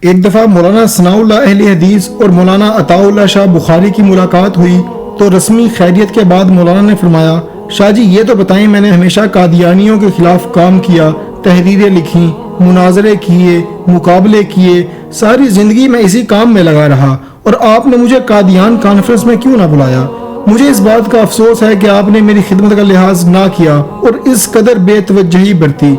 ایک دفعہ مولانا ثناءاللہ اہل حدیث اور مولانا عطاءاللہ شاہ بخاری کی ملاقات ہوئی تو رسمی خیریت کے بعد مولانا نے فرمایا، شاہ جی یہ تو بتائیں، میں نے ہمیشہ قادیانیوں کے خلاف کام کیا، تحریریں لکھیں، مناظرے کیے، مقابلے کیے، ساری زندگی میں اسی کام میں لگا رہا، اور آپ نے مجھے قادیان کانفرنس میں کیوں نہ بلایا؟ مجھے اس بات کا افسوس ہے کہ آپ نے میری خدمت کا لحاظ نہ کیا اور اس قدر بے توجہی برتی۔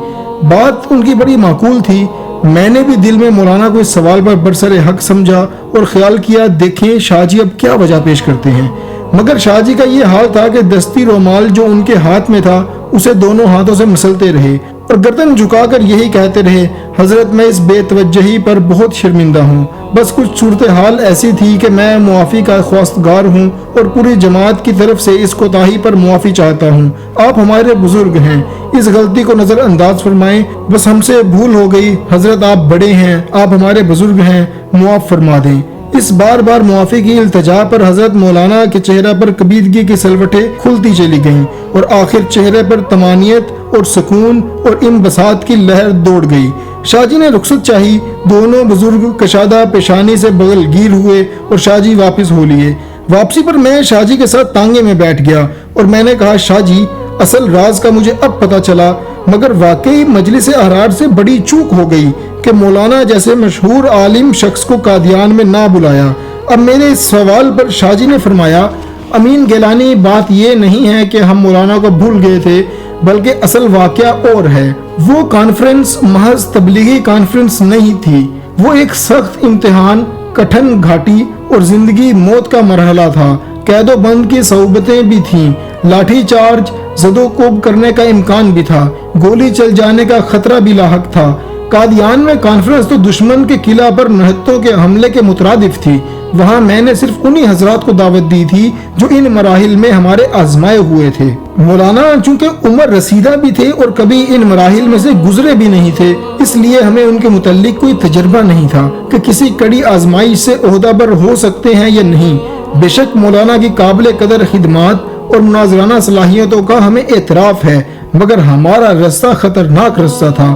بات ان کی بڑی معقول تھی۔ میں نے بھی دل میں مولانا کو اس سوال پر برسر حق سمجھا اور خیال کیا دیکھیں شاہ جی اب کیا وجہ پیش کرتے ہیں، مگر شاہ جی کا یہ حال تھا کہ دستی رومال جو ان کے ہاتھ میں تھا اسے دونوں ہاتھوں سے مسلتے رہے اور گردن جھکا کر یہی کہتے رہے، حضرت میں اس بے توجہی پر بہت شرمندہ ہوں، بس کچھ صورتحال ایسی تھی کہ میں معافی کا خواستگار ہوں اور پوری جماعت کی طرف سے اس کوتاہی پر معافی چاہتا ہوں۔ آپ ہمارے بزرگ ہیں، اس غلطی کو نظر انداز فرمائیں، بس ہم سے بھول ہو گئی، حضرت آپ بڑے ہیں، آپ ہمارے بزرگ ہیں، معاف فرما دیں۔ اس بار بار معافی کی التجا پر حضرت مولانا کے چہرہ پر کبیدگی کی سلوٹیں کھلتی چلی گئیں اور آخر چہرے پر طمانینت اور سکون اور انبساط کی لہر دوڑ گئی۔ شاہ جی نے رخصت چاہی، دونوں بزرگ کشادہ پیشانی سے بغل گیر ہوئے اور شاہ جی واپس ہو لیے۔ واپسی پر میں شاہ جی کے ساتھ تانگے میں بیٹھ گیا اور میں نے کہا، شاہ جی اصل راز کا مجھے اب پتہ چلا، مگر واقعی مجلس احرار سے بڑی چوک ہو گئی کہ مولانا جیسے مشہور عالم شخص کو قادیان میں نہ بلایا۔ اب میرے اس سوال پر شاہ جی نے فرمایا، امین گیلانی بات یہ نہیں ہے کہ ہم مولانا کو بھول گئے تھے، بلکہ اصل واقعہ اور ہے۔ وہ کانفرنس محض تبلیغی کانفرنس نہیں تھی، وہ ایک سخت امتحان، کٹھن گھاٹی اور زندگی موت کا مرحلہ تھا۔ قید و بند کی صعوبتیں بھی تھیں، لاٹھی چارج، زد و کوب کرنے کا امکان بھی تھا، گولی چل جانے کا خطرہ بھی لاحق تھا۔ قادیان میں کانفرنس تو دشمن کے قلعہ پر نہتوں کے حملے کے مترادف تھی۔ وہاں میں نے صرف انہی حضرات کو دعوت دی تھی جو ان مراحل میں ہمارے آزمائے ہوئے تھے۔ مولانا چونکہ عمر رسیدہ بھی تھے اور کبھی ان مراحل میں سے گزرے بھی نہیں تھے، اس لیے ہمیں ان کے متعلق کوئی تجربہ نہیں تھا کہ کسی کڑی آزمائش سے عہدہ بر ہو سکتے ہیں یا نہیں۔ بے شک مولانا کی قابل قدر خدمات اور مناظرانہ صلاحیتوں کا ہمیں اعتراف ہے، مگر ہمارا رستہ خطرناک رستہ تھا۔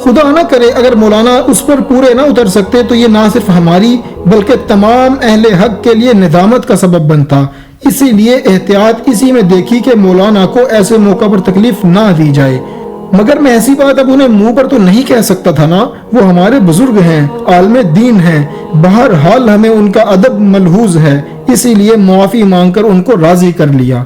خدا نہ کرے اگر مولانا اس پر پورے نہ اتر سکتے تو یہ نہ صرف ہماری بلکہ تمام اہل حق کے لیے ندامت کا سبب بنتا۔ اسی لیے احتیاط اسی میں دیکھی کہ مولانا کو ایسے موقع پر تکلیف نہ دی جائے، مگر میں ایسی بات اب انہیں منہ پر تو نہیں کہہ سکتا تھا نا، وہ ہمارے بزرگ ہیں، عالم دین ہیں، بہرحال ہمیں ان کا ادب ملحوظ ہے، اسی لیے معافی مانگ کر ان کو راضی کر لیا۔